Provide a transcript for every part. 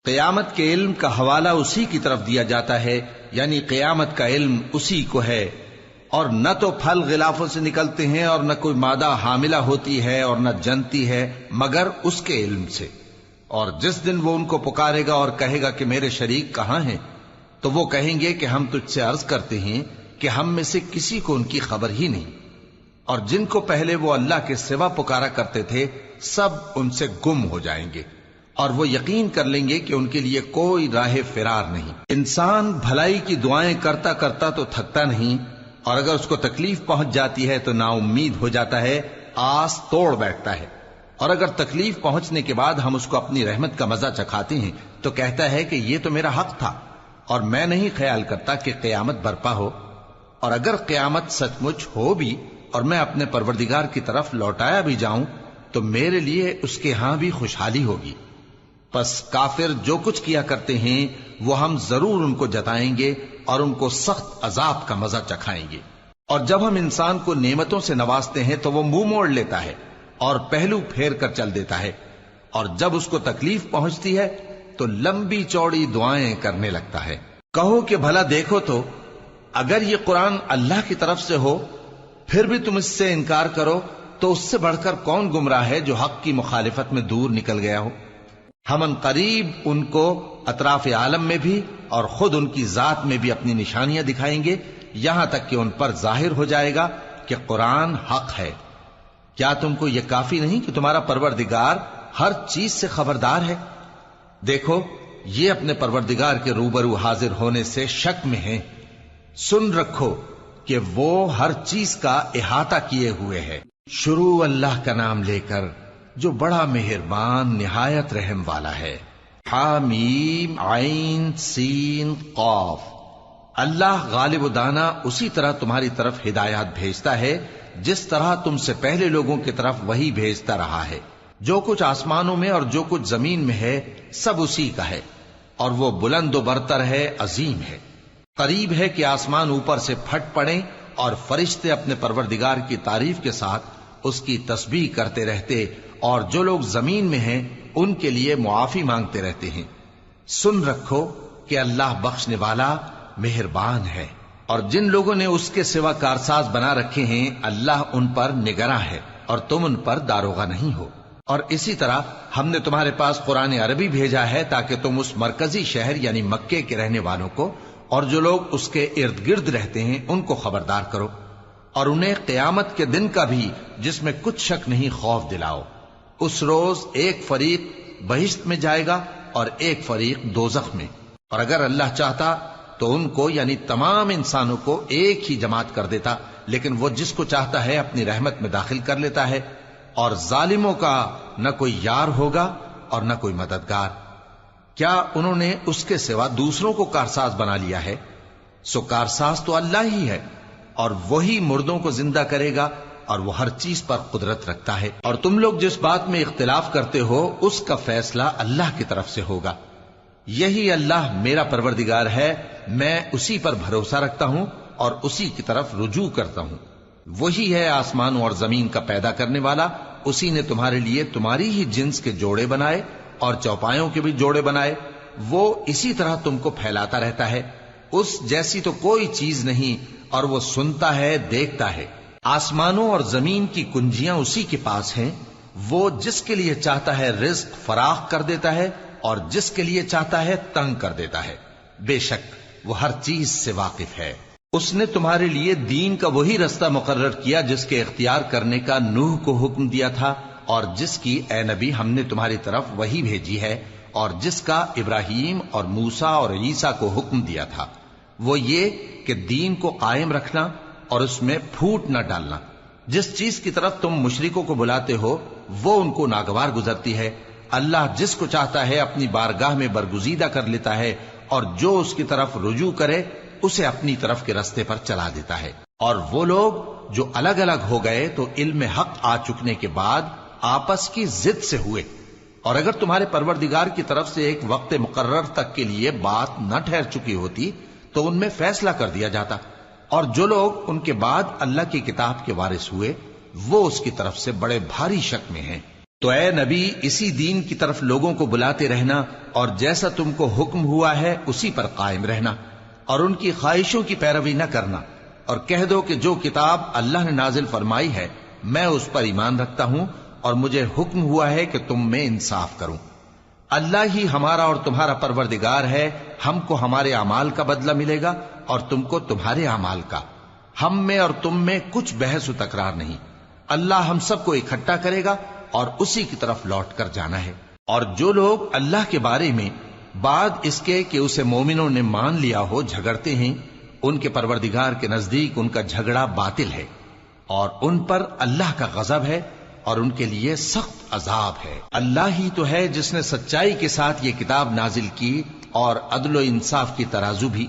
قیامت کے علم کا حوالہ اسی کی طرف دیا جاتا ہے، یعنی قیامت کا علم اسی کو ہے، اور نہ تو پھل غلافوں سے نکلتے ہیں اور نہ کوئی مادہ حاملہ ہوتی ہے اور نہ جنتی ہے مگر اس کے علم سے۔ اور جس دن وہ ان کو پکارے گا اور کہے گا کہ میرے شریک کہاں ہیں، تو وہ کہیں گے کہ ہم تجھ سے عرض کرتے ہیں کہ ہم میں سے کسی کو ان کی خبر ہی نہیں، اور جن کو پہلے وہ اللہ کے سوا پکارا کرتے تھے سب ان سے گم ہو جائیں گے، اور وہ یقین کر لیں گے کہ ان کے لیے کوئی راہ فرار نہیں۔ انسان بھلائی کی دعائیں کرتا کرتا تو تھکتا نہیں، اور اگر اس کو تکلیف پہنچ جاتی ہے تو نا امید ہو جاتا ہے، آس توڑ بیٹھتا ہے، اور اگر تکلیف پہنچنے کے بعد ہم اس کو اپنی رحمت کا مزہ چکھاتے ہیں تو کہتا ہے کہ یہ تو میرا حق تھا، اور میں نہیں خیال کرتا کہ قیامت برپا ہو۔ اور اگر قیامت سچ مچ ہو بھی اور میں اپنے پروردگار کی طرف لوٹایا بھی جاؤں تو میرے لیے اس کے ہاں بھی خوشحالی ہوگی۔ پس کافر جو کچھ کیا کرتے ہیں وہ ہم ضرور ان کو جتائیں گے اور ان کو سخت عذاب کا مزہ چکھائیں گے۔ اور جب ہم انسان کو نعمتوں سے نوازتے ہیں تو وہ منہ موڑ لیتا ہے اور پہلو پھیر کر چل دیتا ہے، اور جب اس کو تکلیف پہنچتی ہے تو لمبی چوڑی دعائیں کرنے لگتا ہے۔ کہو کہ بھلا دیکھو تو اگر یہ قرآن اللہ کی طرف سے ہو پھر بھی تم اس سے انکار کرو تو اس سے بڑھ کر کون گمراہ ہے جو حق کی مخالفت میں دور نکل گیا ہو۔ ہم ان قریب ان کو اطراف عالم میں بھی اور خود ان کی ذات میں بھی اپنی نشانیاں دکھائیں گے، یہاں تک کہ ان پر ظاہر ہو جائے گا کہ قرآن حق ہے۔ کیا تم کو یہ کافی نہیں کہ تمہارا پروردگار ہر چیز سے خبردار ہے؟ دیکھو یہ اپنے پروردگار کے روبرو حاضر ہونے سے شک میں ہیں، سن رکھو کہ وہ ہر چیز کا احاطہ کیے ہوئے ہے۔ شروع اللہ کا نام لے کر جو بڑا مہربان نہایت رحم والا ہے۔ حامیم عین سین قاف۔ اللہ غالب و دانا اسی طرح تمہاری طرف ہدایات بھیجتا ہے جس طرح تم سے پہلے لوگوں کی طرف وہی بھیجتا رہا ہے۔ جو کچھ آسمانوں میں اور جو کچھ زمین میں ہے سب اسی کا ہے، اور وہ بلند و برتر ہے، عظیم ہے۔ قریب ہے کہ آسمان اوپر سے پھٹ پڑیں اور فرشتے اپنے پروردگار کی تعریف کے ساتھ اس کی تسبیح کرتے رہتے، اور جو لوگ زمین میں ہیں ان کے لیے معافی مانگتے رہتے ہیں۔ سن رکھو کہ اللہ بخشنے والا مہربان ہے، اور جن لوگوں نے اس کے سوا کارساز بنا رکھے ہیں اللہ ان پر نگراں ہے اور تم ان پر داروغہ نہیں ہو۔ اور اسی طرح ہم نے تمہارے پاس قرآن عربی بھیجا ہے تاکہ تم اس مرکزی شہر یعنی مکے کے رہنے والوں کو اور جو لوگ اس کے ارد گرد رہتے ہیں ان کو خبردار کرو، اور انہیں قیامت کے دن کا بھی جس میں کچھ شک نہیں خوف دلاؤ۔ اس روز ایک فریق بہشت میں جائے گا اور ایک فریق دوزخ میں، اور اگر اللہ چاہتا تو ان کو یعنی تمام انسانوں کو ایک ہی جماعت کر دیتا، لیکن وہ جس کو چاہتا ہے اپنی رحمت میں داخل کر لیتا ہے، اور ظالموں کا نہ کوئی یار ہوگا اور نہ کوئی مددگار۔ کیا انہوں نے اس کے سوا دوسروں کو کارساز بنا لیا ہے؟ سو کارساز تو اللہ ہی ہے، اور وہی مردوں کو زندہ کرے گا، اور وہ ہر چیز پر قدرت رکھتا ہے۔ اور تم لوگ جس بات میں اختلاف کرتے ہو اس کا فیصلہ اللہ کی طرف سے ہوگا۔ یہی اللہ میرا پروردگار ہے، میں اسی پر بھروسہ رکھتا ہوں اور اسی کی طرف رجوع کرتا ہوں۔ وہی ہے آسمانوں اور زمین کا پیدا کرنے والا، اسی نے تمہارے لیے تمہاری ہی جنس کے جوڑے بنائے اور چوپایوں کے بھی جوڑے بنائے۔ وہ اسی طرح تم کو پھیلاتا رہتا ہے، اس جیسی تو کوئی چیز نہیں، اور وہ سنتا ہے، دیکھتا ہے۔ آسمانوں اور زمین کی کنجیاں اسی کے پاس ہیں، وہ جس کے لیے چاہتا ہے رزق فراخ کر دیتا ہے اور جس کے لیے چاہتا ہے تنگ کر دیتا ہے۔ بے شک وہ ہر چیز سے واقف ہے۔ اس نے تمہارے لیے دین کا وہی رستہ مقرر کیا جس کے اختیار کرنے کا نوح کو حکم دیا تھا، اور جس کی اے نبی ہم نے تمہاری طرف وہی بھیجی ہے، اور جس کا ابراہیم اور موسیٰ اور عیسیٰ کو حکم دیا تھا، وہ یہ کہ دین کو قائم رکھنا اور اس میں پھوٹ نہ ڈالنا۔ جس چیز کی طرف تم مشرکوں کو بلاتے ہو وہ ان کو ناگوار گزرتی ہے، اللہ جس کو چاہتا ہے اپنی بارگاہ میں برگزیدہ کر لیتا ہے، اور جو اس کی طرف رجوع کرے اسے اپنی طرف کے رستے پر چلا دیتا ہے۔ اور وہ لوگ جو الگ الگ ہو گئے تو علم حق آ چکنے کے بعد آپس کی ضد سے ہوئے، اور اگر تمہارے پروردگار کی طرف سے ایک وقت مقرر تک کے لیے بات نہ ٹھہر چکی ہوتی تو ان میں فیصلہ کر دیا جاتا، اور جو لوگ ان کے بعد اللہ کی کتاب کے وارث ہوئے وہ اس کی طرف سے بڑے بھاری شک میں ہیں۔ تو اے نبی اسی دین کی طرف لوگوں کو بلاتے رہنا اور جیسا تم کو حکم ہوا ہے اسی پر قائم رہنا اور ان کی خواہشوں کی پیروی نہ کرنا، اور کہہ دو کہ جو کتاب اللہ نے نازل فرمائی ہے میں اس پر ایمان رکھتا ہوں اور مجھے حکم ہوا ہے کہ تم میں انصاف کروں۔ اللہ ہی ہمارا اور تمہارا پروردگار ہے، ہم کو ہمارے اعمال کا بدلہ ملے گا اور تم کو تمہارے اعمال کا، ہم میں اور تم میں کچھ بحث و تکرار نہیں۔ اللہ ہم سب کو اکٹھا کرے گا اور اسی کی طرف لوٹ کر جانا ہے۔ اور جو لوگ اللہ کے بارے میں بعد اس کے کہ اسے مومنوں نے مان لیا ہو جھگڑتے ہیں، ان کے پروردگار کے نزدیک ان کا جھگڑا باطل ہے اور ان پر اللہ کا غضب ہے اور ان کے لیے سخت عذاب ہے۔ اللہ ہی تو ہے جس نے سچائی کے ساتھ یہ کتاب نازل کی اور عدل و انصاف کی ترازو بھی۔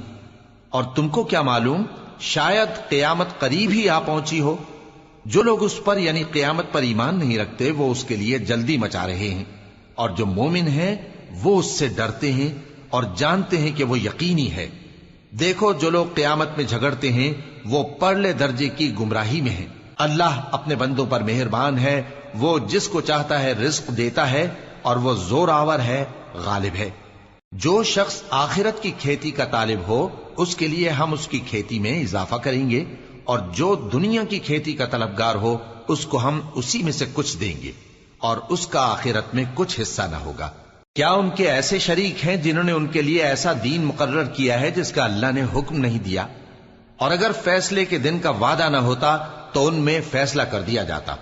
اور تم کو کیا معلوم، شاید قیامت قریب ہی آ پہنچی ہو۔ جو لوگ اس پر یعنی قیامت پر ایمان نہیں رکھتے وہ اس کے لیے جلدی مچا رہے ہیں، اور جو مومن ہیں وہ اس سے ڈرتے ہیں اور جانتے ہیں کہ وہ یقینی ہے۔ دیکھو جو لوگ قیامت میں جھگڑتے ہیں وہ پرلے درجے کی گمراہی میں ہیں۔ اللہ اپنے بندوں پر مہربان ہے، وہ جس کو چاہتا ہے رزق دیتا ہے اور وہ زور آور ہے، غالب ہے۔ جو شخص آخرت کی کھیتی کا طالب ہو اس کے لیے ہم اس کی کھیتی میں اضافہ کریں گے، اور جو دنیا کی کھیتی کا طلبگار ہو اس کو ہم اسی میں سے کچھ دیں گے اور اس کا آخرت میں کچھ حصہ نہ ہوگا۔ کیا ان کے ایسے شریک ہیں جنہوں نے ان کے لیے ایسا دین مقرر کیا ہے جس کا اللہ نے حکم نہیں دیا؟ اور اگر فیصلے کے دن کا وعدہ نہ ہوتا تو ان میں فیصلہ کر دیا جاتا،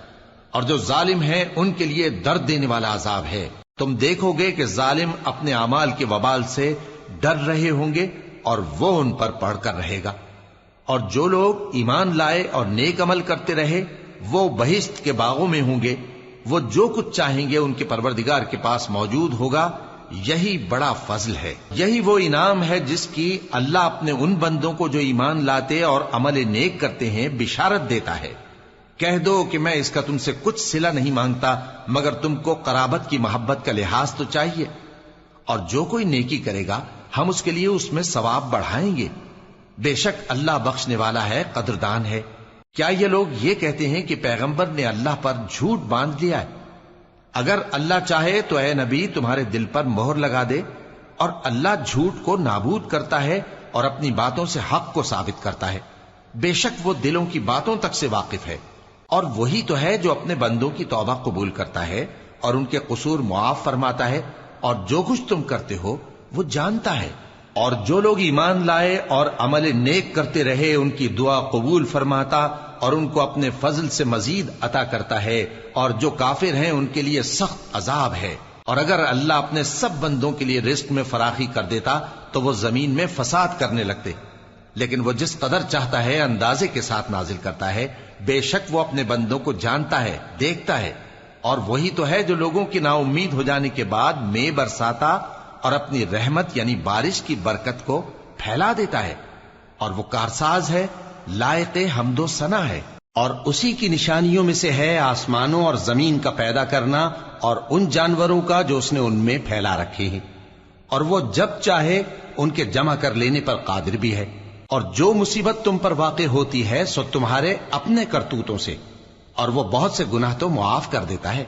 اور جو ظالم ہیں ان کے لیے درد دینے والا عذاب ہے۔ تم دیکھو گے کہ ظالم اپنے اعمال کے وبال سے ڈر رہے ہوں گے اور وہ ان پر پڑھ کر رہے گا۔ اور جو لوگ ایمان لائے اور نیک عمل کرتے رہے وہ بہشت کے باغوں میں ہوں گے، وہ جو کچھ چاہیں گے ان کے پروردگار کے پاس موجود ہوگا۔ یہی بڑا فضل ہے، یہی وہ انعام ہے جس کی اللہ اپنے ان بندوں کو جو ایمان لاتے اور عمل نیک کرتے ہیں بشارت دیتا ہے۔ کہہ دو کہ میں اس کا تم سے کچھ صلہ نہیں مانگتا مگر تم کو قرابت کی محبت کا لحاظ تو چاہیے، اور جو کوئی نیکی کرے گا ہم اس کے لیے اس میں ثواب بڑھائیں گے۔ بے شک اللہ بخشنے والا ہے، قدردان ہے۔ کیا یہ لوگ یہ کہتے ہیں کہ پیغمبر نے اللہ پر جھوٹ باندھ لیا ہے؟ اگر اللہ چاہے تو اے نبی تمہارے دل پر مہر لگا دے، اور اللہ جھوٹ کو نابود کرتا ہے اور اپنی باتوں سے حق کو ثابت کرتا ہے۔ بے شک وہ دلوں کی باتوں تک سے واقف ہے، اور وہی تو ہے جو اپنے بندوں کی توبہ قبول کرتا ہے اور ان کے قصور معاف فرماتا ہے، اور جو کچھ تم کرتے ہو وہ جانتا ہے۔ اور جو لوگ ایمان لائے اور عمل نیک کرتے رہے ان کی دعا قبول فرماتا اور ان کو اپنے فضل سے مزید عطا کرتا ہے، اور جو کافر ہیں ان کے لیے سخت عذاب ہے۔ اور اگر اللہ اپنے سب بندوں کے لیے رزق میں فراخی کر دیتا تو وہ زمین میں فساد کرنے لگتے، لیکن وہ جس قدر چاہتا ہے اندازے کے ساتھ نازل کرتا ہے۔ بے شک وہ اپنے بندوں کو جانتا ہے، دیکھتا ہے، اور وہی تو ہے جو لوگوں کی نا امید ہو جانے کے بعد مے برساتا اور اپنی رحمت یعنی بارش کی برکت کو پھیلا دیتا ہے، اور وہ کارساز ہے، لائق حمد و ثنا ہے۔ اور اسی کی نشانیوں میں سے ہے آسمانوں اور زمین کا پیدا کرنا اور ان جانوروں کا جو اس نے ان میں پھیلا رکھے ہیں، اور وہ جب چاہے ان کے جمع کر لینے پر قادر بھی ہے۔ اور جو مصیبت تم پر واقع ہوتی ہے سو تمہارے اپنے کرتوتوں سے، اور وہ بہت سے گناہ تو معاف کر دیتا ہے۔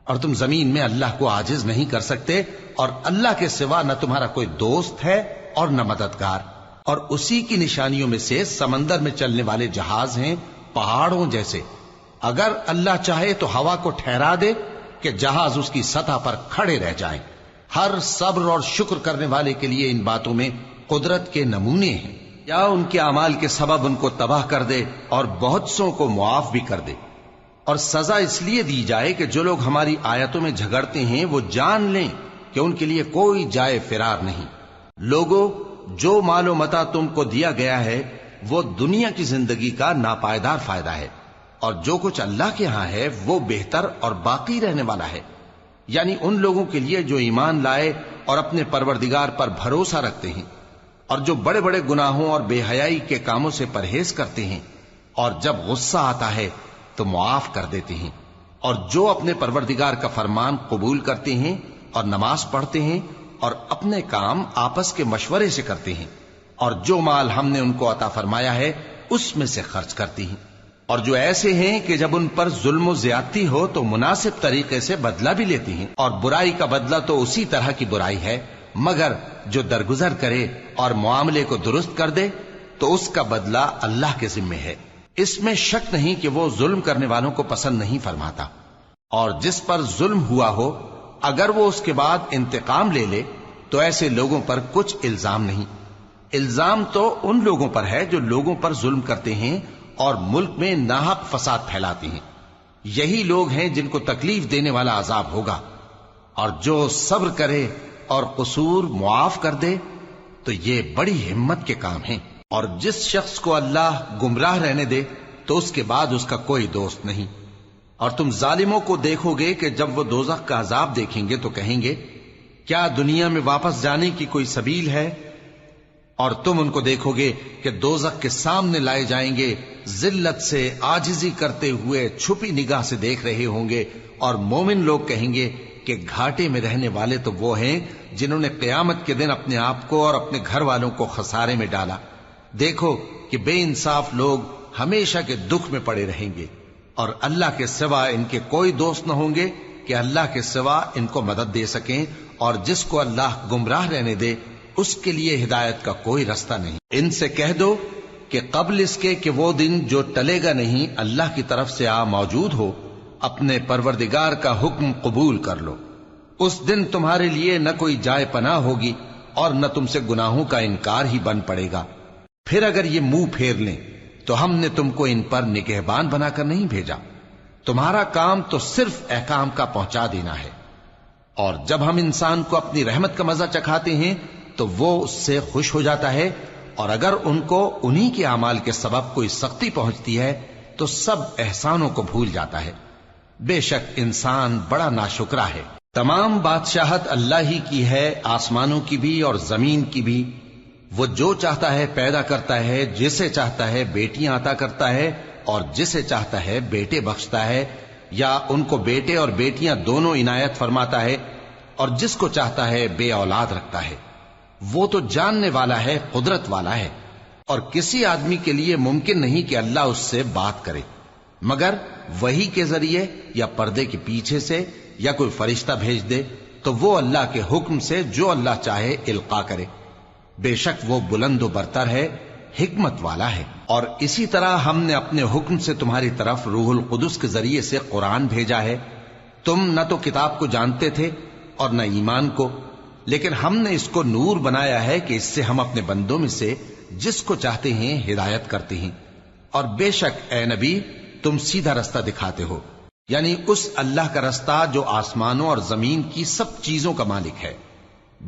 اور تم زمین میں اللہ کو عاجز نہیں کر سکتے، اور اللہ کے سوا نہ تمہارا کوئی دوست ہے اور نہ مددگار۔ اور اسی کی نشانیوں میں سے سمندر میں چلنے والے جہاز ہیں پہاڑوں جیسے۔ اگر اللہ چاہے تو ہوا کو ٹھہرا دے کہ جہاز اس کی سطح پر کھڑے رہ جائیں۔ ہر صبر اور شکر کرنے والے کے لیے ان باتوں میں قدرت کے نمونے ہیں۔ یا ان کے اعمال کے سبب ان کو تباہ کر دے اور بہت سوں کو معاف بھی کر دے۔ اور سزا اس لیے دی جائے کہ جو لوگ ہماری آیتوں میں جھگڑتے ہیں وہ جان لیں کہ ان کے لیے کوئی جائے فرار نہیں۔ لوگوں، جو مال و متاع تم کو دیا گیا ہے وہ دنیا کی زندگی کا ناپائیدار فائدہ ہے، اور جو کچھ اللہ کے ہاں ہے وہ بہتر اور باقی رہنے والا ہے، یعنی ان لوگوں کے لیے جو ایمان لائے اور اپنے پروردگار پر بھروسہ رکھتے ہیں، اور جو بڑے بڑے گناہوں اور بے حیائی کے کاموں سے پرہیز کرتے ہیں، اور جب غصہ آتا ہے تو معاف کر دیتے ہیں، اور جو اپنے پروردگار کا فرمان قبول کرتے ہیں اور نماز پڑھتے ہیں اور اپنے کام آپس کے مشورے سے کرتے ہیں، اور جو مال ہم نے ان کو عطا فرمایا ہے اس میں سے خرچ کرتے ہیں۔ اور جو ایسے ہیں کہ جب ان پر ظلم و زیادتی ہو تو مناسب طریقے سے بدلہ بھی لیتی ہیں، اور برائی کا بدلہ تو اسی طرح کی برائی ہے، مگر جو درگزر کرے اور معاملے کو درست کر دے تو اس کا بدلہ اللہ کے ذمے ہے۔ اس میں شک نہیں کہ وہ ظلم کرنے والوں کو پسند نہیں فرماتا، اور جس پر ظلم ہوا ہو اگر وہ اس کے بعد انتقام لے لے تو ایسے لوگوں پر کچھ الزام نہیں۔ الزام تو ان لوگوں پر ہے جو لوگوں پر ظلم کرتے ہیں اور ملک میں ناحق فساد پھیلاتے ہیں، یہی لوگ ہیں جن کو تکلیف دینے والا عذاب ہوگا۔ اور جو صبر کرے اور قصور معاف کر دے تو یہ بڑی ہمت کے کام ہیں۔ اور جس شخص کو اللہ گمراہ رہنے دے تو اس کے بعد اس کا کوئی دوست نہیں۔ اور تم ظالموں کو دیکھو گے کہ جب وہ دوزخ کا عذاب دیکھیں گے تو کہیں گے کیا دنیا میں واپس جانے کی کوئی سبیل ہے؟ اور تم ان کو دیکھو گے کہ دوزخ کے سامنے لائے جائیں گے، ذلت سے عاجزی کرتے ہوئے چھپی نگاہ سے دیکھ رہے ہوں گے، اور مومن لوگ کہیں گے کہ گھاٹے میں رہنے والے تو وہ ہیں جنہوں نے قیامت کے دن اپنے آپ کو اور اپنے گھر والوں کو خسارے میں ڈالا۔ دیکھو کہ بے انصاف لوگ ہمیشہ کے دکھ میں پڑے رہیں گے، اور اللہ کے سوا ان کے کوئی دوست نہ ہوں گے کہ اللہ کے سوا ان کو مدد دے سکیں، اور جس کو اللہ گمراہ رہنے دے اس کے لیے ہدایت کا کوئی رستہ نہیں۔ ان سے کہہ دو کہ قبل اس کے کہ وہ دن جو ٹلے گا نہیں اللہ کی طرف سے آ موجود ہو، اپنے پروردگار کا حکم قبول کر لو۔ اس دن تمہارے لیے نہ کوئی جائے پناہ ہوگی اور نہ تم سے گناہوں کا انکار ہی بن پڑے گا۔ پھر اگر یہ منہ پھیر لیں تو ہم نے تم کو ان پر نگہبان بنا کر نہیں بھیجا، تمہارا کام تو صرف احکام کا پہنچا دینا ہے۔ اور جب ہم انسان کو اپنی رحمت کا مزہ چکھاتے ہیں تو وہ اس سے خوش ہو جاتا ہے، اور اگر ان کو انہی کے اعمال کے سبب کوئی سختی پہنچتی ہے تو سب احسانوں کو بھول جاتا ہے۔ بے شک انسان بڑا ناشکرا ہے۔ تمام بادشاہت اللہ ہی کی ہے، آسمانوں کی بھی اور زمین کی بھی۔ وہ جو چاہتا ہے پیدا کرتا ہے، جسے چاہتا ہے بیٹیاں عطا کرتا ہے اور جسے چاہتا ہے بیٹے بخشتا ہے، یا ان کو بیٹے اور بیٹیاں دونوں عنایت فرماتا ہے، اور جس کو چاہتا ہے بے اولاد رکھتا ہے۔ وہ تو جاننے والا ہے، قدرت والا ہے، اور کسی آدمی کے لیے ممکن نہیں کہ اللہ اس سے بات کرے مگر وحی کے ذریعے یا پردے کے پیچھے سے، یا کوئی فرشتہ بھیج دے تو وہ اللہ کے حکم سے جو اللہ چاہے القا کرے۔ بے شک وہ بلند و برتر ہے، حکمت والا ہے۔ اور اسی طرح ہم نے اپنے حکم سے تمہاری طرف روح القدس کے ذریعے سے قرآن بھیجا ہے۔ تم نہ تو کتاب کو جانتے تھے اور نہ ایمان کو، لیکن ہم نے اس کو نور بنایا ہے کہ اس سے ہم اپنے بندوں میں سے جس کو چاہتے ہیں ہدایت کرتے ہیں۔ اور بے شک اے نبی تم سیدھا رستہ دکھاتے ہو، یعنی اس اللہ کا رستہ جو آسمانوں اور زمین کی سب چیزوں کا مالک ہے۔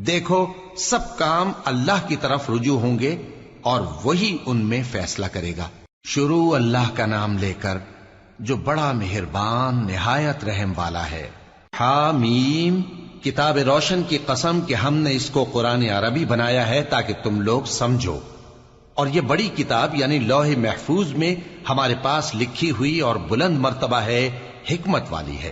دیکھو سب کام اللہ کی طرف رجوع ہوں گے اور وہی ان میں فیصلہ کرے گا۔ شروع اللہ کا نام لے کر جو بڑا مہربان نہایت رحم والا ہے۔ حامیم، کتاب روشن کی قسم کہ ہم نے اس کو قرآن عربی بنایا ہے تاکہ تم لوگ سمجھو، اور یہ بڑی کتاب یعنی لوح محفوظ میں ہمارے پاس لکھی ہوئی اور بلند مرتبہ ہے، حکمت والی ہے۔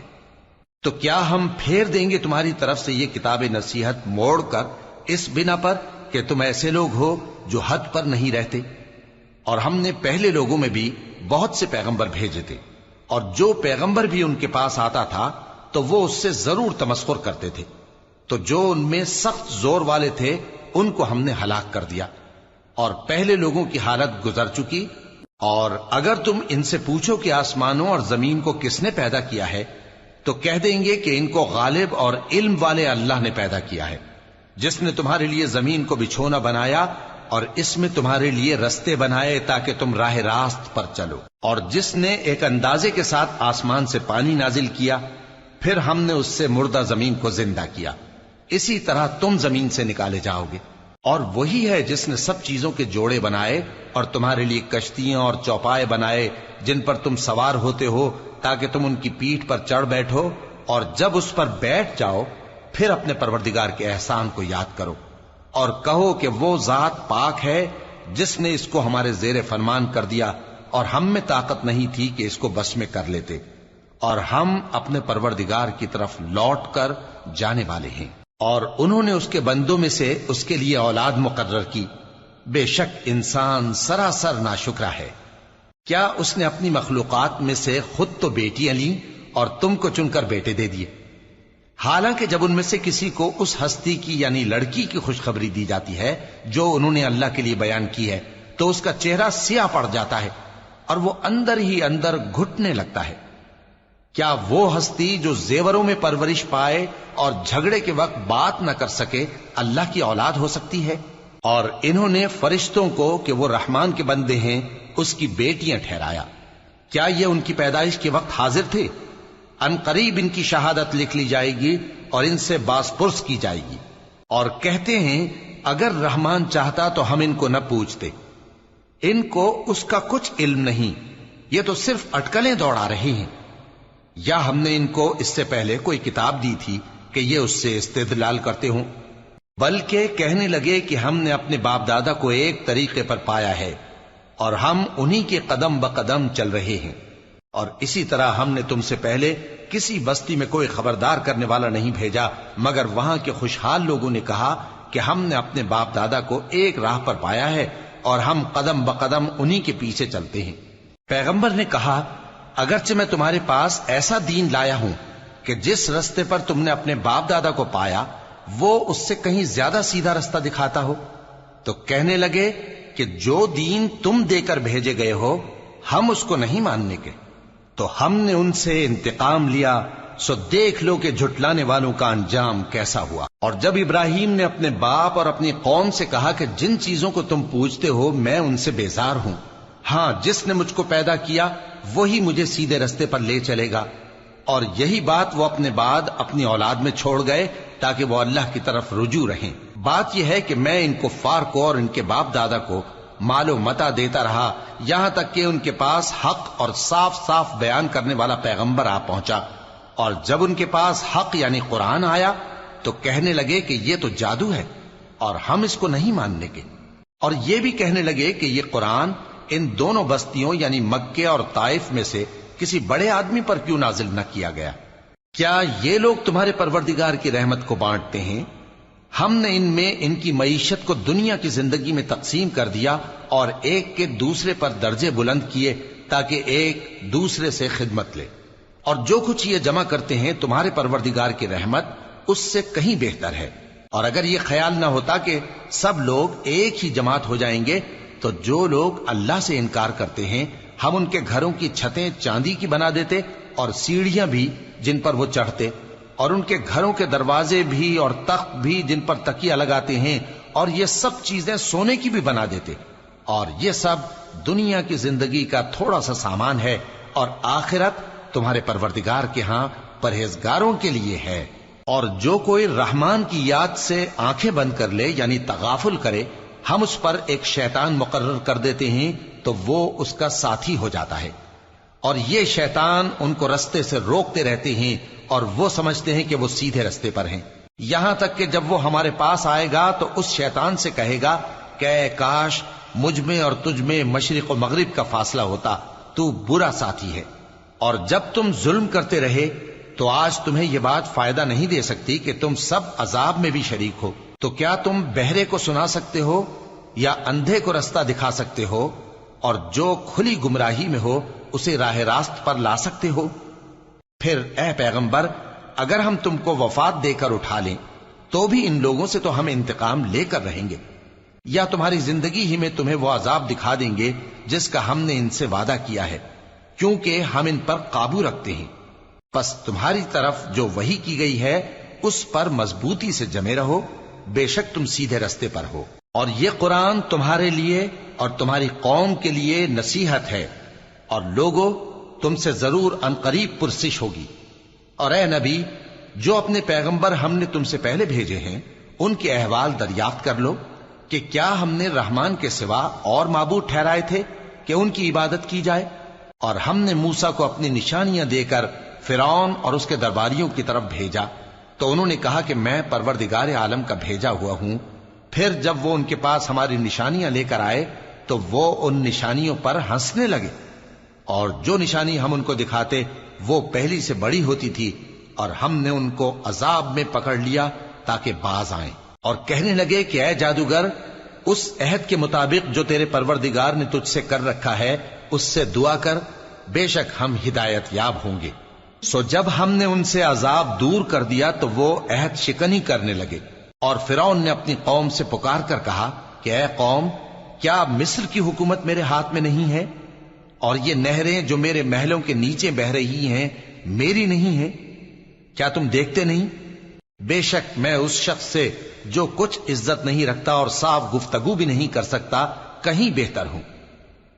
تو کیا ہم پھیر دیں گے تمہاری طرف سے یہ کتاب نصیحت موڑ کر اس بنا پر کہ تم ایسے لوگ ہو جو حد پر نہیں رہتے؟ اور ہم نے پہلے لوگوں میں بھی بہت سے پیغمبر بھیجے تھے، اور جو پیغمبر بھی ان کے پاس آتا تھا تو وہ اس سے ضرور تمسخر کرتے تھے، تو جو ان میں سخت زور والے تھے ان کو ہم نے ہلاک کر دیا، اور پہلے لوگوں کی حالت گزر چکی۔ اور اگر تم ان سے پوچھو کہ آسمانوں اور زمین کو کس نے پیدا کیا ہے تو کہہ دیں گے کہ ان کو غالب اور علم والے اللہ نے پیدا کیا ہے، جس نے تمہارے لیے زمین کو بچھونا بنایا اور اس میں تمہارے لیے رستے بنائے تاکہ تم راہ راست پر چلو، اور جس نے ایک اندازے کے ساتھ آسمان سے پانی نازل کیا، پھر ہم نے اس سے مردہ زمین کو زندہ کیا، اسی طرح تم زمین سے نکالے جاؤ گے۔ اور وہی ہے جس نے سب چیزوں کے جوڑے بنائے اور تمہارے لیے کشتیاں اور چوپائے بنائے جن پر تم سوار ہوتے ہو تاکہ تم ان کی پیٹھ پر چڑھ بیٹھو، اور جب اس پر بیٹھ جاؤ پھر اپنے پروردگار کے احسان کو یاد کرو اور کہو کہ وہ ذات پاک ہے جس نے اس کو ہمارے زیر فرمان کر دیا اور ہم میں طاقت نہیں تھی کہ اس کو بس میں کر لیتے، اور ہم اپنے پروردگار کی طرف لوٹ کر جانے والے ہیں۔ اور انہوں نے اس کے بندوں میں سے اس کے لیے اولاد مقرر کی، بے شک انسان سراسر ناشکرا ہے۔ کیا اس نے اپنی مخلوقات میں سے خود تو بیٹیاں لیں اور تم کو چن کر بیٹے دے دیے؟ حالانکہ جب ان میں سے کسی کو اس ہستی کی یعنی لڑکی کی خوشخبری دی جاتی ہے جو انہوں نے اللہ کے لیے بیان کی ہے تو اس کا چہرہ سیاہ پڑ جاتا ہے اور وہ اندر ہی اندر گھٹنے لگتا ہے۔ کیا وہ ہستی جو زیوروں میں پرورش پائے اور جھگڑے کے وقت بات نہ کر سکے اللہ کی اولاد ہو سکتی ہے؟ اور انہوں نے فرشتوں کو کہ وہ رحمان کے بندے ہیں اس کی بیٹیاں ٹھہرایا۔ کیا یہ ان کی پیدائش کے وقت حاضر تھے؟ ان قریب ان کی شہادت لکھ لی جائے گی اور ان سے باز پرس کی جائے گی۔ اور کہتے ہیں اگر رحمان چاہتا تو ہم ان کو نہ پوچھتے، ان کو اس کا کچھ علم نہیں، یہ تو صرف اٹکلیں دوڑا رہے ہیں۔ یا ہم نے ان کو اس سے پہلے کوئی کتاب دی تھی کہ یہ اس سے استدلال کرتے ہوں؟ بلکہ کہنے لگے کہ ہم نے اپنے باپ دادا کو ایک طریقے پر پایا ہے اور ہم انہی کے قدم بقدم چل رہے ہیں، اور اسی طرح ہم نے تم سے پہلے کسی بستی میں کوئی خبردار کرنے والا نہیں بھیجا مگر وہاں کے خوشحال لوگوں نے کہا کہ ہم نے اپنے باپ دادا کو ایک راہ پر پایا ہے اور ہم قدم بقدم انہی کے پیچھے چلتے ہیں۔ پیغمبر نے کہا اگرچہ میں تمہارے پاس ایسا دین لایا ہوں کہ جس رستے پر تم نے اپنے باپ دادا کو پایا وہ اس سے کہیں زیادہ سیدھا رستہ دکھاتا ہو، تو کہنے لگے کہ جو دین تم دے کر بھیجے گئے ہو ہم اس کو نہیں ماننے کے، تو ہم نے ان سے انتقام لیا، سو دیکھ لو کہ جھٹلانے والوں کا انجام کیسا ہوا۔ اور جب ابراہیم نے اپنے باپ اور اپنی قوم سے کہا کہ جن چیزوں کو تم پوجتے ہو میں ان سے بیزار ہوں، ہاں جس نے مجھ کو پیدا کیا وہی مجھے سیدھے رستے پر لے چلے گا، اور یہی بات وہ اپنے بعد اپنی اولاد میں چھوڑ گئے تاکہ وہ اللہ کی طرف رجوع رہیں۔ بات یہ ہے کہ میں ان کفار کو اور ان کے باپ دادا کو مال و متاع دیتا رہا یہاں تک کہ ان کے پاس حق اور صاف صاف بیان کرنے والا پیغمبر آ پہنچا، اور جب ان کے پاس حق یعنی قرآن آیا تو کہنے لگے کہ یہ تو جادو ہے اور ہم اس کو نہیں ماننے کے، اور یہ بھی کہنے لگے کہ یہ قرآن ان دونوں بستیوں یعنی مکے اور طائف میں سے کسی بڑے آدمی پر کیوں نازل نہ کیا گیا؟ کیا یہ لوگ تمہارے پروردگار کی رحمت کو بانٹتے ہیں؟ ہم نے ان میں ان کی معیشت کو دنیا کی زندگی میں تقسیم کر دیا اور ایک کے دوسرے پر درجے بلند کیے تاکہ ایک دوسرے سے خدمت لے، اور جو کچھ یہ جمع کرتے ہیں تمہارے پروردگار کی رحمت اس سے کہیں بہتر ہے۔ اور اگر یہ خیال نہ ہوتا کہ سب لوگ ایک ہی جماعت ہو جائیں گے تو جو لوگ اللہ سے انکار کرتے ہیں ہم ان کے گھروں کی چھتیں چاندی کی بنا دیتے اور سیڑھیاں بھی جن پر وہ چڑھتے، اور ان کے گھروں کے دروازے بھی اور تخت بھی جن پر تکیہ لگاتے ہیں، اور یہ سب چیزیں سونے کی بھی بنا دیتے، اور یہ سب دنیا کی زندگی کا تھوڑا سا سامان ہے، اور آخرت تمہارے پروردگار کے ہاں پرہیزگاروں کے لیے ہے۔ اور جو کوئی رحمان کی یاد سے آنکھیں بند کر لے یعنی تغافل کرے ہم اس پر ایک شیطان مقرر کر دیتے ہیں تو وہ اس کا ساتھی ہو جاتا ہے، اور یہ شیطان ان کو رستے سے روکتے رہتے ہیں اور وہ سمجھتے ہیں کہ وہ سیدھے رستے پر ہیں، یہاں تک کہ جب وہ ہمارے پاس آئے گا تو اس شیطان سے کہے گا کہ اے کاش مجھ میں اور تجھ میں مشرق و مغرب کا فاصلہ ہوتا، تو برا ساتھی ہے۔ اور جب تم ظلم کرتے رہے تو آج تمہیں یہ بات فائدہ نہیں دے سکتی کہ تم سب عذاب میں بھی شریک ہو، تو کیا تم بہرے کو سنا سکتے ہو یا اندھے کو رستہ دکھا سکتے ہو، اور جو کھلی گمراہی میں ہو اسے راہ راست پر لا سکتے ہو؟ پھر اے پیغمبر اگر ہم تم کو وفات دے کر اٹھا لیں تو بھی ان لوگوں سے تو ہم انتقام لے کر رہیں گے، یا تمہاری زندگی ہی میں تمہیں وہ عذاب دکھا دیں گے جس کا ہم نے ان سے وعدہ کیا ہے، کیونکہ ہم ان پر قابو رکھتے ہیں۔ پس تمہاری طرف جو وحی کی گئی ہے اس پر مضبوطی سے جمے رہو، بے شک تم سیدھے رستے پر ہو، اور یہ قرآن تمہارے لیے اور تمہاری قوم کے لیے نصیحت ہے، اور لوگوں تم سے ضرور عنقریب پرسش ہوگی۔ اور اے نبی جو اپنے پیغمبر ہم نے تم سے پہلے بھیجے ہیں ان کے احوال دریافت کر لو کہ کیا ہم نے رحمان کے سوا اور معبود ٹھہرائے تھے کہ ان کی عبادت کی جائے؟ اور ہم نے موسیٰ کو اپنی نشانیاں دے کر فرعون اور اس کے درباریوں کی طرف بھیجا تو انہوں نے کہا کہ میں پروردگار عالم کا بھیجا ہوا ہوں۔ پھر جب وہ ان کے پاس ہماری نشانیاں لے کر آئے تو وہ ان نشانیوں پر ہنسنے لگے، اور جو نشانی ہم ان کو دکھاتے وہ پہلی سے بڑی ہوتی تھی، اور ہم نے ان کو عذاب میں پکڑ لیا تاکہ باز آئیں، اور کہنے لگے کہ اے جادوگر اس عہد کے مطابق جو تیرے پروردگار نے تجھ سے کر رکھا ہے اس سے دعا کر، بے شک ہم ہدایت یاب ہوں گے۔ سو جب ہم نے ان سے عذاب دور کر دیا تو وہ عہد شکنی کرنے لگے، اور فرعون نے اپنی قوم سے پکار کر کہا کہ اے قوم، کیا مصر کی حکومت میرے ہاتھ میں نہیں ہے؟ اور یہ نہریں جو میرے محلوں کے نیچے بہ رہی ہیں میری نہیں ہیں؟ کیا تم دیکھتے نہیں؟ بے شک میں اس شخص سے جو کچھ عزت نہیں رکھتا اور صاف گفتگو بھی نہیں کر سکتا کہیں بہتر ہوں۔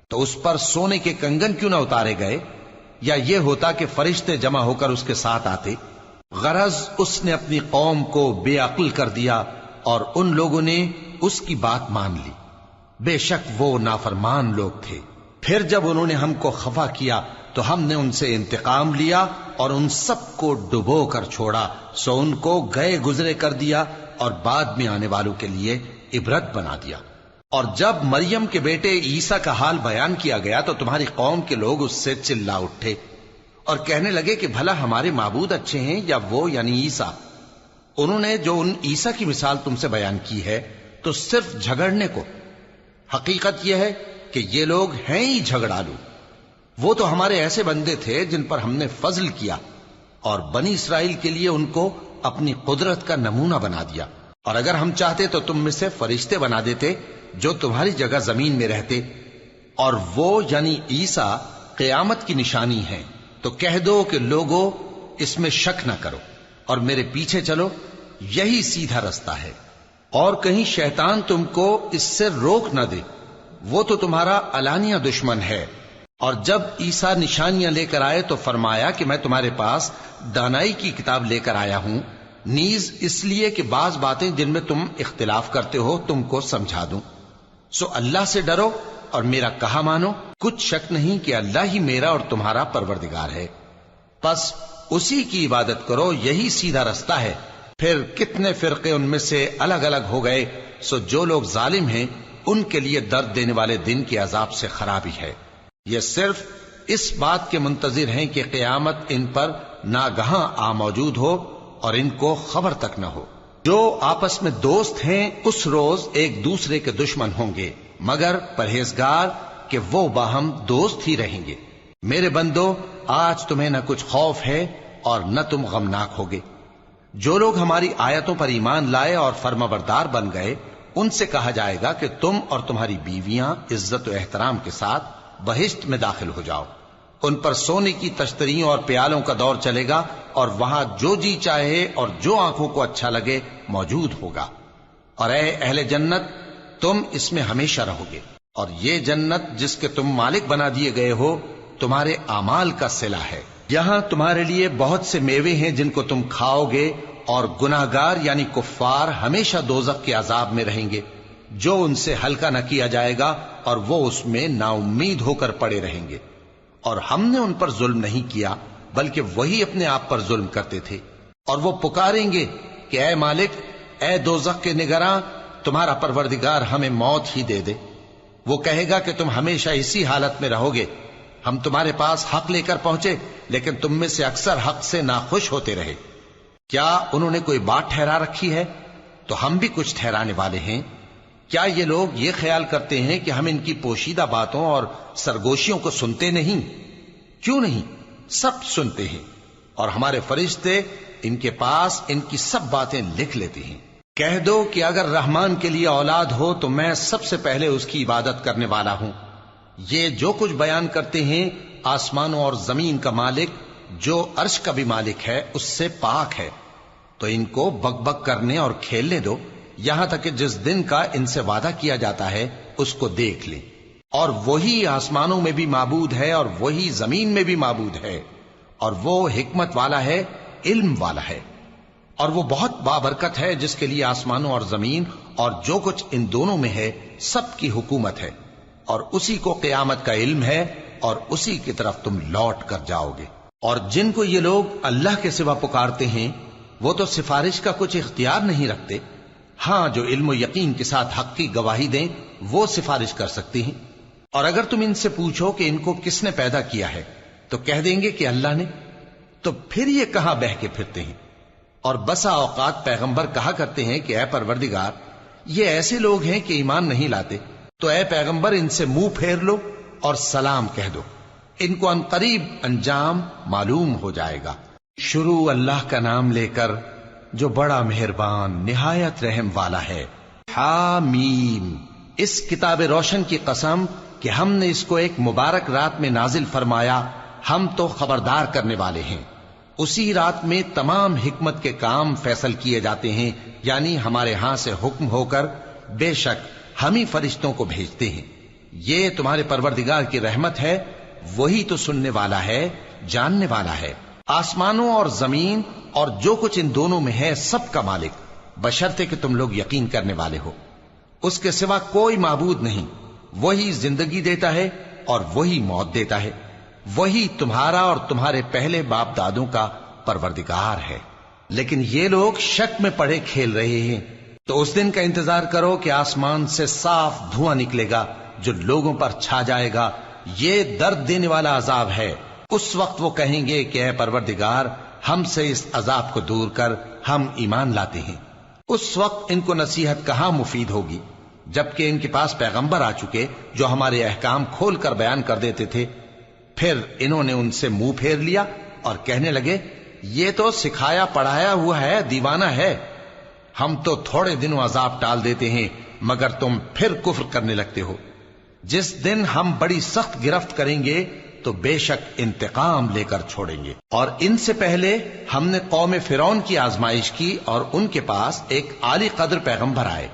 تو اس پر سونے کے کنگن کیوں نہ اتارے گئے، یا یہ ہوتا کہ فرشتے جمع ہو کر اس کے ساتھ آتے؟ غرض اس نے اپنی قوم کو بے عقل کر دیا اور ان لوگوں نے اس کی بات مان لی۔ بے شک وہ نافرمان لوگ تھے۔ پھر جب انہوں نے ہم کو خفا کیا تو ہم نے ان سے انتقام لیا اور ان سب کو ڈبو کر چھوڑا، سو ان کو گئے گزرے کر دیا اور بعد میں آنے والوں کے لیے عبرت بنا دیا۔ اور جب مریم کے بیٹے عیسیٰ کا حال بیان کیا گیا تو تمہاری قوم کے لوگ اس سے چلا اٹھے اور کہنے لگے کہ بھلا ہمارے معبود اچھے ہیں یا وہ یعنی عیسیٰ؟ انہوں نے جو ان عیسیٰ کی مثال تم سے بیان کی ہے تو صرف جھگڑنے کو۔ حقیقت یہ ہے کہ یہ لوگ ہیں ہی جھگڑالو۔ وہ تو ہمارے ایسے بندے تھے جن پر ہم نے فضل کیا، اور بنی اسرائیل کے لیے ان کو اپنی قدرت کا نمونہ بنا دیا۔ اور اگر ہم چاہتے تو تم میں سے فرشتے بنا دیتے جو تمہاری جگہ زمین میں رہتے، اور وہ یعنی عیسیٰ قیامت کی نشانی ہے۔ تو کہہ دو کہ لوگوں اس میں شک نہ کرو اور میرے پیچھے چلو، یہی سیدھا رستہ ہے، اور کہیں شیطان تم کو اس سے روک نہ دے، وہ تو تمہارا علانیہ دشمن ہے۔ اور جب عیسیٰ نشانیاں لے کر آئے تو فرمایا کہ میں تمہارے پاس دانائی کی کتاب لے کر آیا ہوں، نیز اس لیے کہ بعض باتیں جن میں تم اختلاف کرتے ہو تم کو سمجھا دوں۔ سو اللہ سے ڈرو اور میرا کہا مانو، کچھ شک نہیں کہ اللہ ہی میرا اور تمہارا پروردگار ہے، بس اسی کی عبادت کرو، یہی سیدھا رستہ ہے۔ پھر کتنے فرقے ان میں سے الگ الگ ہو گئے، سو جو لوگ ظالم ہیں ان کے لیے درد دینے والے دن کے عذاب سے خرابی ہے۔ یہ صرف اس بات کے منتظر ہیں کہ قیامت ان پر ناگہاں آ موجود ہو اور ان کو خبر تک نہ ہو۔ جو آپس میں دوست ہیں اس روز ایک دوسرے کے دشمن ہوں گے، مگر پرہیزگار کہ وہ باہم دوست ہی رہیں گے۔ میرے بندو، آج تمہیں نہ کچھ خوف ہے اور نہ تم غمناک ہوگے۔ جو لوگ ہماری آیتوں پر ایمان لائے اور فرمانبردار بن گئے، ان سے کہا جائے گا کہ تم اور تمہاری بیویاں عزت و احترام کے ساتھ بہشت میں داخل ہو جاؤ۔ ان پر سونے کی تشتریوں اور پیالوں کا دور چلے گا، اور وہاں جو جی چاہے اور جو آنکھوں کو اچھا لگے موجود ہوگا۔ اور اے اہل جنت، تم اس میں ہمیشہ رہو گے، اور یہ جنت جس کے تم مالک بنا دیے گئے ہو تمہارے اعمال کا صلہ ہے۔ یہاں تمہارے لیے بہت سے میوے ہیں جن کو تم کھاؤ گے، اور گناہگار یعنی کفار ہمیشہ دوزخ کے عذاب میں رہیں گے، جو ان سے ہلکا نہ کیا جائے گا، اور وہ اس میں نا امید ہو کر پڑے رہیں گے۔ اور ہم نے ان پر ظلم نہیں کیا بلکہ وہی اپنے آپ پر ظلم کرتے تھے۔ اور وہ پکاریں گے کہ اے مالک، اے دوزخ کے نگراں، تمہارا پروردگار ہمیں موت ہی دے دے۔ وہ کہے گا کہ تم ہمیشہ اسی حالت میں رہو گے، ہم تمہارے پاس حق لے کر پہنچے لیکن تم میں سے اکثر حق سے ناخوش ہوتے رہے۔ کیا انہوں نے کوئی بات ٹھہرا رکھی ہے؟ تو ہم بھی کچھ ٹھہرانے والے ہیں۔ کیا یہ لوگ یہ خیال کرتے ہیں کہ ہم ان کی پوشیدہ باتوں اور سرگوشیوں کو سنتے نہیں؟ کیوں نہیں، سب سنتے ہیں، اور ہمارے فرشتے ان کے پاس ان کی سب باتیں لکھ لیتے ہیں۔ کہہ دو کہ اگر رحمان کے لیے اولاد ہو تو میں سب سے پہلے اس کی عبادت کرنے والا ہوں۔ یہ جو کچھ بیان کرتے ہیں آسمانوں اور زمین کا مالک جو عرش کا بھی مالک ہے اس سے پاک ہے، تو ان کو بک بک کرنے اور کھیلنے دو، یہاں تک کہ جس دن کا ان سے وعدہ کیا جاتا ہے اس کو دیکھ لیں۔ اور وہی آسمانوں میں بھی معبود ہے اور وہی زمین میں بھی معبود ہے، اور وہ حکمت والا ہے، علم والا ہے، اور وہ بہت بابرکت ہے جس کے لیے آسمانوں اور زمین اور جو کچھ ان دونوں میں ہے سب کی حکومت ہے، اور اسی کو قیامت کا علم ہے، اور اسی کی طرف تم لوٹ کر جاؤ گے۔ اور جن کو یہ لوگ اللہ کے سوا پکارتے ہیں وہ تو سفارش کا کچھ اختیار نہیں رکھتے، ہاں جو علم و یقین کے ساتھ حق کی گواہی دیں وہ سفارش کر سکتے ہیں۔ اور اگر تم ان سے پوچھو کہ ان کو کس نے پیدا کیا ہے تو کہہ دیں گے کہ اللہ نے، تو پھر یہ کہاں بہہ کے پھرتے ہیں۔ اور بسا اوقات پیغمبر کہا کرتے ہیں کہ اے پروردگار، یہ ایسے لوگ ہیں کہ ایمان نہیں لاتے، تو اے پیغمبر ان سے منہ پھیر لو اور سلام کہہ دو، ان کو عنقریب انجام معلوم ہو جائے گا۔ شروع اللہ کا نام لے کر جو بڑا مہربان نہایت رحم والا ہے۔ حامیم، اس کتاب روشن کی قسم کہ ہم نے اس کو ایک مبارک رات میں نازل فرمایا، ہم تو خبردار کرنے والے ہیں۔ اسی رات میں تمام حکمت کے کام فیصل کیے جاتے ہیں، یعنی ہمارے ہاں سے حکم ہو کر بے شک ہم ہی فرشتوں کو بھیجتے ہیں۔ یہ تمہارے پروردگار کی رحمت ہے، وہی تو سننے والا ہے، جاننے والا ہے۔ آسمانوں اور زمین اور جو کچھ ان دونوں میں ہے سب کا مالک، بشرطے کہ تم لوگ یقین کرنے والے ہو۔ اس کے سوا کوئی معبود نہیں، وہی زندگی دیتا ہے اور وہی موت دیتا ہے، وہی تمہارا اور تمہارے پہلے باپ دادوں کا پروردگار ہے۔ لیکن یہ لوگ شک میں پڑے کھیل رہے ہیں۔ تو اس دن کا انتظار کرو کہ آسمان سے صاف دھواں نکلے گا جو لوگوں پر چھا جائے گا، یہ درد دینے والا عذاب ہے۔ اس وقت وہ کہیں گے کہ اے پروردگار، ہم سے اس عذاب کو دور کر، ہم ایمان لاتے ہیں۔ اس وقت ان کو نصیحت کہاں مفید ہوگی، جبکہ ان کے پاس پیغمبر آ چکے جو ہمارے احکام کھول کر بیان کر دیتے تھے۔ پھر انہوں نے ان سے منہ پھیر لیا اور کہنے لگے، یہ تو سکھایا پڑھایا ہوا ہے، دیوانہ ہے۔ ہم تو تھوڑے دنوں عذاب ٹال دیتے ہیں مگر تم پھر کفر کرنے لگتے ہو۔ جس دن ہم بڑی سخت گرفت کریں گے تو بے شک انتقام لے کر چھوڑیں گے۔ اور ان سے پہلے ہم نے قوم فرعون کی آزمائش کی اور ان کے پاس ایک عالی قدر پیغمبر آئے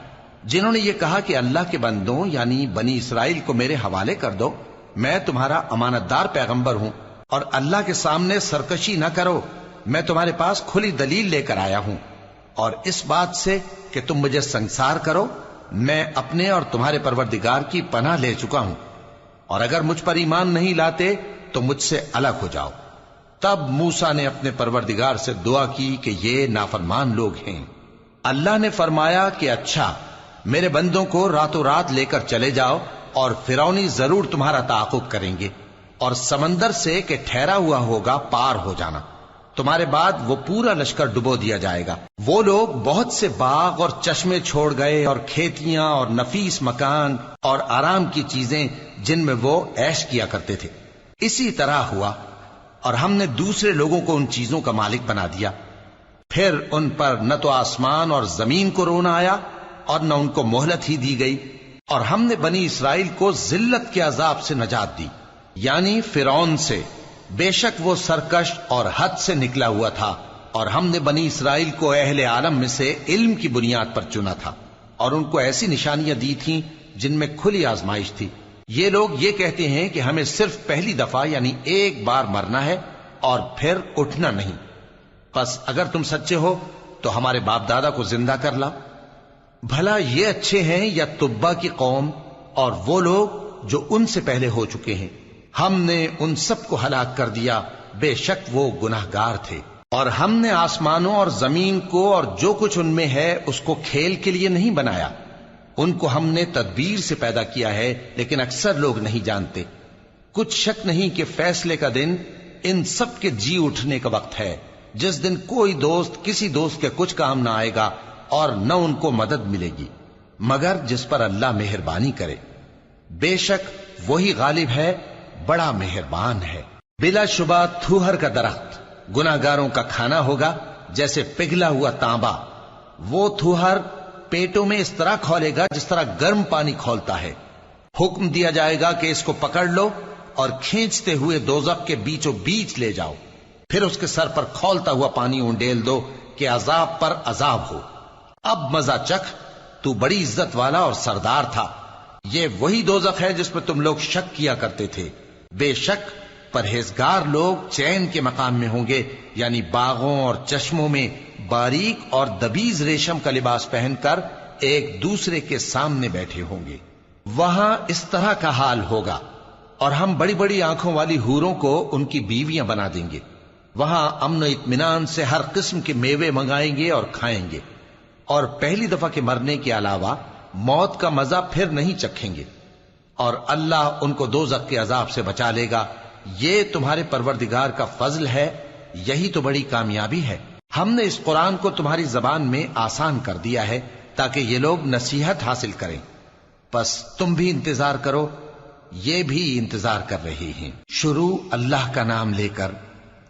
جنہوں نے یہ کہا کہ اللہ کے بندوں یعنی بنی اسرائیل کو میرے حوالے کر دو، میں تمہارا امانت دار پیغمبر ہوں، اور اللہ کے سامنے سرکشی نہ کرو، میں تمہارے پاس کھلی دلیل لے کر آیا ہوں، اور اس بات سے کہ تم مجھے سنسار کرو میں اپنے اور تمہارے پروردگار کی پناہ لے چکا ہوں، اور اگر مجھ پر ایمان نہیں لاتے تو مجھ سے الگ ہو جاؤ۔ تب موسیٰ نے اپنے پروردگار سے دعا کی کہ یہ نافرمان لوگ ہیں۔ اللہ نے فرمایا کہ اچھا، میرے بندوں کو راتوں رات لے کر چلے جاؤ، اور فرعونی ضرور تمہارا تعاقب کریں گے، اور سمندر سے کہ ٹھہرا ہوا ہوگا پار ہو جانا، تمہارے بعد وہ پورا لشکر ڈبو دیا جائے گا۔ وہ لوگ بہت سے باغ اور چشمے چھوڑ گئے اور کھیتیاں اور نفیس مکان اور آرام کی چیزیں جن میں وہ عیش کیا کرتے تھے۔ اسی طرح ہوا، اور ہم نے دوسرے لوگوں کو ان چیزوں کا مالک بنا دیا۔ پھر ان پر نہ تو آسمان اور زمین کو رونا آیا اور نہ ان کو مہلت ہی دی گئی، اور ہم نے بنی اسرائیل کو ذلت کے عذاب سے نجات دی، یعنی فرعون سے، بے شک وہ سرکش اور حد سے نکلا ہوا تھا، اور ہم نے بنی اسرائیل کو اہل عالم میں سے علم کی بنیاد پر چنا تھا، اور ان کو ایسی نشانیاں دی تھیں جن میں کھلی آزمائش تھی۔ یہ لوگ یہ کہتے ہیں کہ ہمیں صرف پہلی دفعہ یعنی ایک بار مرنا ہے اور پھر اٹھنا نہیں، پس اگر تم سچے ہو تو ہمارے باپ دادا کو زندہ کر لاؤ۔ بھلا یہ اچھے ہیں یا تبا کی قوم اور وہ لوگ جو ان سے پہلے ہو چکے ہیں؟ ہم نے ان سب کو ہلاک کر دیا، بے شک وہ گناہگار تھے۔ اور ہم نے آسمانوں اور زمین کو اور جو کچھ ان میں ہے اس کو کھیل کے لیے نہیں بنایا، ان کو ہم نے تدبیر سے پیدا کیا ہے، لیکن اکثر لوگ نہیں جانتے۔ کچھ شک نہیں کہ فیصلے کا دن ان سب کے جی اٹھنے کا وقت ہے، جس دن کوئی دوست کسی دوست کے کچھ کام نہ آئے گا اور نہ ان کو مدد ملے گی مگر جس پر اللہ مہربانی کرے۔ بے شک وہی غالب ہے، بڑا مہربان ہے۔ بلا شبہ تھوہر کا درخت گناہگاروں کا کھانا ہوگا، جیسے پگھلا ہوا تانبا۔ وہ تھوہر پیٹوں میں اس طرح کھولے گا جس طرح گرم پانی کھولتا ہے۔ حکم دیا جائے گا کہ اس کو پکڑ لو اور کھینچتے ہوئے دوزخ کے بیچوں بیچ لے جاؤ، پھر اس کے سر پر کھولتا ہوا پانی اونڈیل دو کہ عذاب پر عذاب ہو۔ اب مزہ چکھ، تو بڑی عزت والا اور سردار تھا۔ یہ وہی دوزخ ہے جس پر تم لوگ شک کیا کرتے تھے۔ بے شک پرہیزگار لوگ چین کے مقام میں ہوں گے، یعنی باغوں اور چشموں میں باریک اور دبیز ریشم کا لباس پہن کر ایک دوسرے کے سامنے بیٹھے ہوں گے۔ وہاں اس طرح کا حال ہوگا، اور ہم بڑی بڑی آنکھوں والی حوروں کو ان کی بیویاں بنا دیں گے۔ وہاں امن و اطمینان سے ہر قسم کے میوے منگائیں گے اور کھائیں گے، اور پہلی دفعہ کے مرنے کے علاوہ موت کا مزہ پھر نہیں چکھیں گے، اور اللہ ان کو دوزخ کے عذاب سے بچا لے گا۔ یہ تمہارے پروردگار کا فضل ہے، یہی تو بڑی کامیابی ہے۔ ہم نے اس قرآن کو تمہاری زبان میں آسان کر دیا ہے تاکہ یہ لوگ نصیحت حاصل کریں۔ پس تم بھی انتظار کرو، یہ بھی انتظار کر رہے ہیں۔ شروع اللہ کا نام لے کر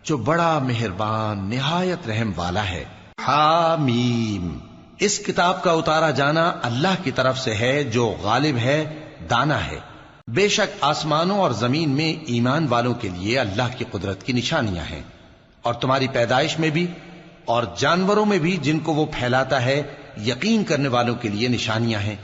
جو بڑا مہربان نہایت رحم والا ہے۔ حامیم، اس کتاب کا اتارا جانا اللہ کی طرف سے ہے جو غالب ہے، دانا ہے۔ بے شک آسمانوں اور زمین میں ایمان والوں کے لیے اللہ کی قدرت کی نشانیاں ہیں، اور تمہاری پیدائش میں بھی اور جانوروں میں بھی جن کو وہ پھیلاتا ہے یقین کرنے والوں کے لیے نشانیاں ہیں،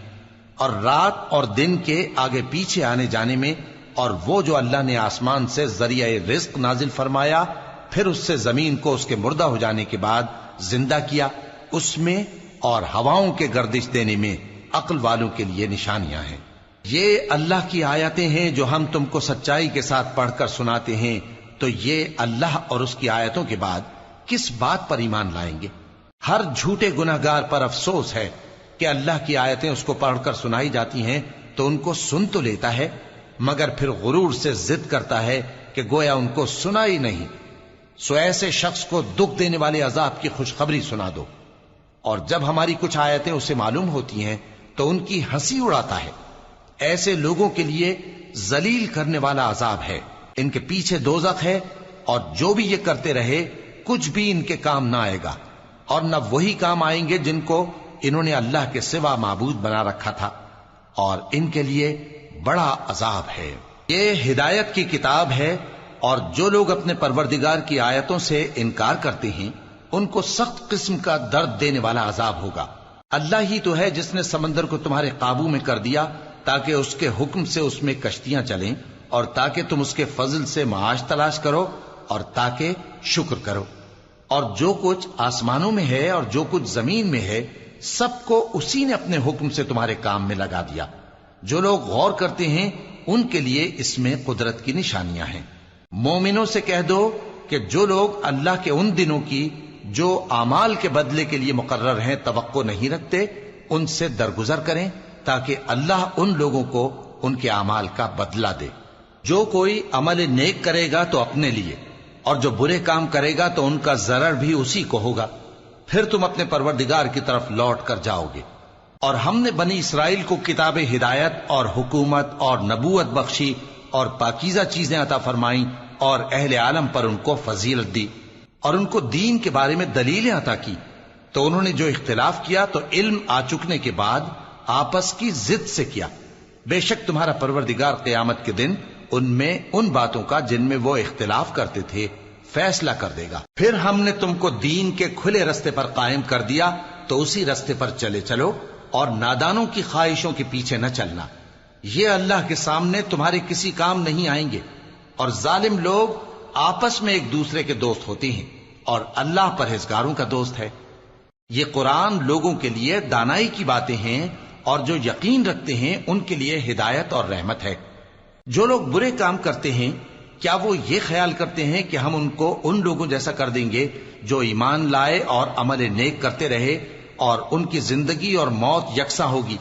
اور رات اور دن کے آگے پیچھے آنے جانے میں، اور وہ جو اللہ نے آسمان سے ذریعہ رزق نازل فرمایا پھر اس سے زمین کو اس کے مردہ ہو جانے کے بعد زندہ کیا، اس میں اور ہواؤں کے گردش دینے میں عقل والوں کے لیے نشانیاں ہیں۔ یہ اللہ کی آیتیں ہیں جو ہم تم کو سچائی کے ساتھ پڑھ کر سناتے ہیں، تو یہ اللہ اور اس کی آیتوں کے بعد کس بات پر ایمان لائیں گے؟ ہر جھوٹے گناہگار پر افسوس ہے کہ اللہ کی آیتیں اس کو پڑھ کر سنائی جاتی ہیں تو ان کو سن تو لیتا ہے، مگر پھر غرور سے ضد کرتا ہے کہ گویا ان کو سنا ہی نہیں۔ سو ایسے شخص کو دکھ دینے والے عذاب کی خوشخبری سنا دو، اور جب ہماری کچھ آیتیں اسے معلوم ہوتی ہیں تو ان کی ہنسی اڑاتا ہے۔ ایسے لوگوں کے لیے ذلیل کرنے والا عذاب ہے، ان کے پیچھے دوزخ ہے، اور جو بھی یہ کرتے رہے کچھ بھی ان کے کام نہ آئے گا، اور نہ وہی کام آئیں گے جن کو انہوں نے اللہ کے سوا معبود بنا رکھا تھا، اور ان کے لیے بڑا عذاب ہے۔ یہ ہدایت کی کتاب ہے، اور جو لوگ اپنے پروردگار کی آیتوں سے انکار کرتے ہیں ان کو سخت قسم کا درد دینے والا عذاب ہوگا۔ اللہ ہی تو ہے جس نے سمندر کو تمہارے قابو میں کر دیا تاکہ اس کے حکم سے اس میں کشتیاں چلیں، اور تاکہ تم اس کے فضل سے معاش تلاش کرو، اور تاکہ شکر کرو۔ اور جو کچھ آسمانوں میں ہے اور جو کچھ زمین میں ہے سب کو اسی نے اپنے حکم سے تمہارے کام میں لگا دیا۔ جو لوگ غور کرتے ہیں ان کے لیے اس میں قدرت کی نشانیاں ہیں۔ مومنوں سے کہہ دو کہ جو لوگ اللہ کے ان دنوں کی جو اعمال کے بدلے کے لیے مقرر ہیں توقع نہیں رکھتے، ان سے درگزر کریں تاکہ اللہ ان لوگوں کو ان کے اعمال کا بدلہ دے۔ جو کوئی عمل نیک کرے گا تو اپنے لیے، اور جو برے کام کرے گا تو ان کا ضرر بھی اسی کو ہوگا، پھر تم اپنے پروردگار کی طرف لوٹ کر جاؤ گے۔ اور ہم نے بنی اسرائیل کو کتاب ہدایت اور حکومت اور نبوت بخشی اور پاکیزہ چیزیں عطا فرمائیں، اور اہل عالم پر ان کو فضیلت دی، اور ان کو دین کے بارے میں دلیلیں عطا کی، تو انہوں نے جو اختلاف کیا تو علم آ چکنے کے بعد آپس کی ضد سے کیا۔ بے شک تمہارا پروردگار قیامت کے دن ان میں ان باتوں کا جن میں وہ اختلاف کرتے تھے فیصلہ کر دے گا۔ پھر ہم نے تم کو دین کے کھلے رستے پر قائم کر دیا تو اسی رستے پر چلے چلو، اور نادانوں کی خواہشوں کے پیچھے نہ چلنا، یہ اللہ کے سامنے تمہارے کسی کام نہیں آئیں گے۔ اور ظالم لوگ آپس میں ایک دوسرے کے دوست ہوتے ہیں، اور اللہ پرہیزگاروں کا دوست ہے۔ یہ قرآن لوگوں کے لیے دانائی کی باتیں ہیں، اور جو یقین رکھتے ہیں ان کے لیے ہدایت اور رحمت ہے۔ جو لوگ برے کام کرتے ہیں کیا وہ یہ خیال کرتے ہیں کہ ہم ان کو ان لوگوں جیسا کر دیں گے جو ایمان لائے اور عمل نیک کرتے رہے اور ان کی زندگی اور موت یکساں ہوگی؟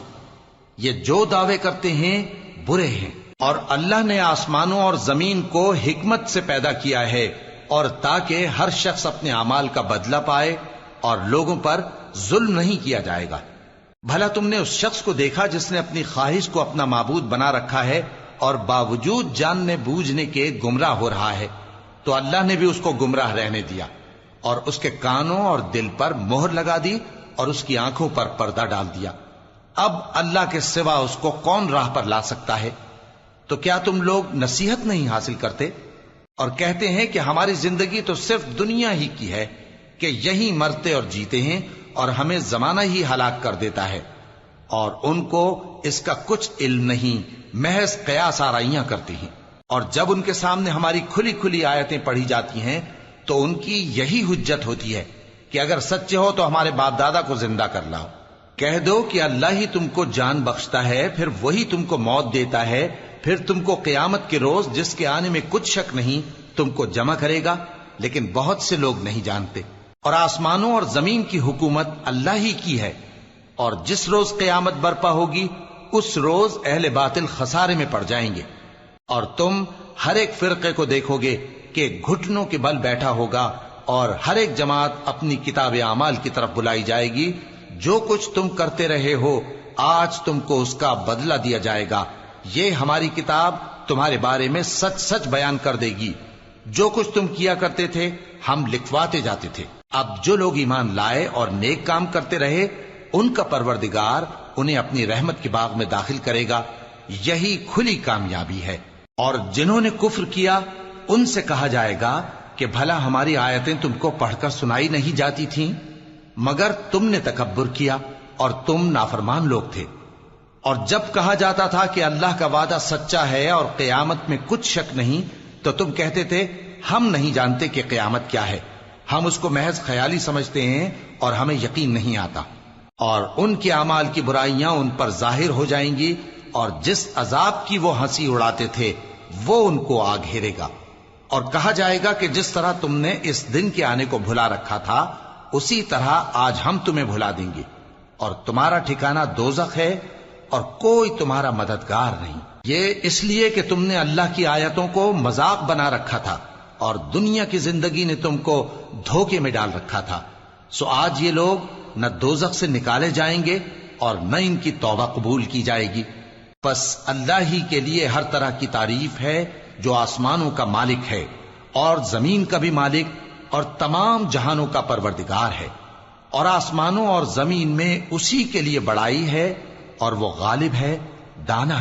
یہ جو دعوے کرتے ہیں برے ہیں۔ اور اللہ نے آسمانوں اور زمین کو حکمت سے پیدا کیا ہے، اور تاکہ ہر شخص اپنے اعمال کا بدلہ پائے، اور لوگوں پر ظلم نہیں کیا جائے گا۔ بھلا تم نے اس شخص کو دیکھا جس نے اپنی خواہش کو اپنا معبود بنا رکھا ہے اور باوجود جاننے بوجھنے کے گمراہ ہو رہا ہے؟ تو اللہ نے بھی اس کو گمراہ رہنے دیا، اور اس کے کانوں اور دل پر مہر لگا دی، اور اس کی آنکھوں پر پردہ ڈال دیا۔ اب اللہ کے سوا اس کو کون راہ پر لا سکتا ہے؟ تو کیا تم لوگ نصیحت نہیں حاصل کرتے اور کہتے ہیں کہ ہماری زندگی تو صرف دنیا ہی کی ہے، کہ یہی مرتے اور جیتے ہیں، اور ہمیں زمانہ ہی ہلاک کر دیتا ہے، اور ان کو اس کا کچھ علم نہیں، محض قیاس آرائیاں کرتے ہیں۔ اور جب ان کے سامنے ہماری کھلی کھلی آیتیں پڑھی جاتی ہیں تو ان کی یہی حجت ہوتی ہے کہ اگر سچے ہو تو ہمارے باپ دادا کو زندہ کر لاؤ۔ کہہ دو کہ اللہ ہی تم کو جان بخشتا ہے، پھر وہی تم کو موت دیتا ہے، پھر تم کو قیامت کے روز جس کے آنے میں کچھ شک نہیں تم کو جمع کرے گا، لیکن بہت سے لوگ نہیں جانتے۔ اور آسمانوں اور زمین کی حکومت اللہ ہی کی ہے، اور جس روز قیامت برپا ہوگی اس روز اہل باطل خسارے میں پڑ جائیں گے۔ اور تم ہر ایک فرقے کو دیکھو گے کہ گھٹنوں کے بل بیٹھا ہوگا، اور ہر ایک جماعت اپنی کتاب اعمال کی طرف بلائی جائے گی۔ جو کچھ تم کرتے رہے ہو آج تم کو اس کا بدلہ دیا جائے گا، یہ ہماری کتاب تمہارے بارے میں سچ سچ بیان کر دے گی. جو کچھ تم کیا کرتے تھے ہم لکھواتے جاتے تھے. اب جو لوگ ایمان لائے اور نیک کام کرتے رہے ان کا پروردگار انہیں اپنی رحمت کے باغ میں داخل کرے گا. یہی کھلی کامیابی ہے. اور جنہوں نے کفر کیا ان سے کہا جائے گا کہ بھلا ہماری آیتیں تم کو پڑھ کر سنائی نہیں جاتی تھیں؟ مگر تم نے تکبر کیا اور تم نافرمان لوگ تھے. اور جب کہا جاتا تھا کہ اللہ کا وعدہ سچا ہے اور قیامت میں کچھ شک نہیں تو تم کہتے تھے ہم نہیں جانتے کہ قیامت کیا ہے، ہم اس کو محض خیالی سمجھتے ہیں اور ہمیں یقین نہیں آتا. اور ان کے اعمال کی برائیاں ان پر ظاہر ہو جائیں گی اور جس عذاب کی وہ ہنسی اڑاتے تھے وہ ان کو آ گھیرے گا. اور کہا جائے گا کہ جس طرح تم نے اس دن کے آنے کو بھلا رکھا تھا اسی طرح آج ہم تمہیں بھلا دیں گے، اور تمہارا ٹھکانہ دوزخ ہے اور کوئی تمہارا مددگار نہیں. یہ اس لیے کہ تم نے اللہ کی آیتوں کو مذاق بنا رکھا تھا اور دنیا کی زندگی نے تم کو دھوکے میں ڈال رکھا تھا. سو آج یہ لوگ نہ دوزخ سے نکالے جائیں گے اور نہ ان کی توبہ قبول کی جائے گی. پس اللہ ہی کے لیے ہر طرح کی تعریف ہے جو آسمانوں کا مالک ہے اور زمین کا بھی مالک اور تمام جہانوں کا پروردگار ہے. اور آسمانوں اور زمین میں اسی کے لیے بڑائی ہے اور وہ غالب ہے، دانا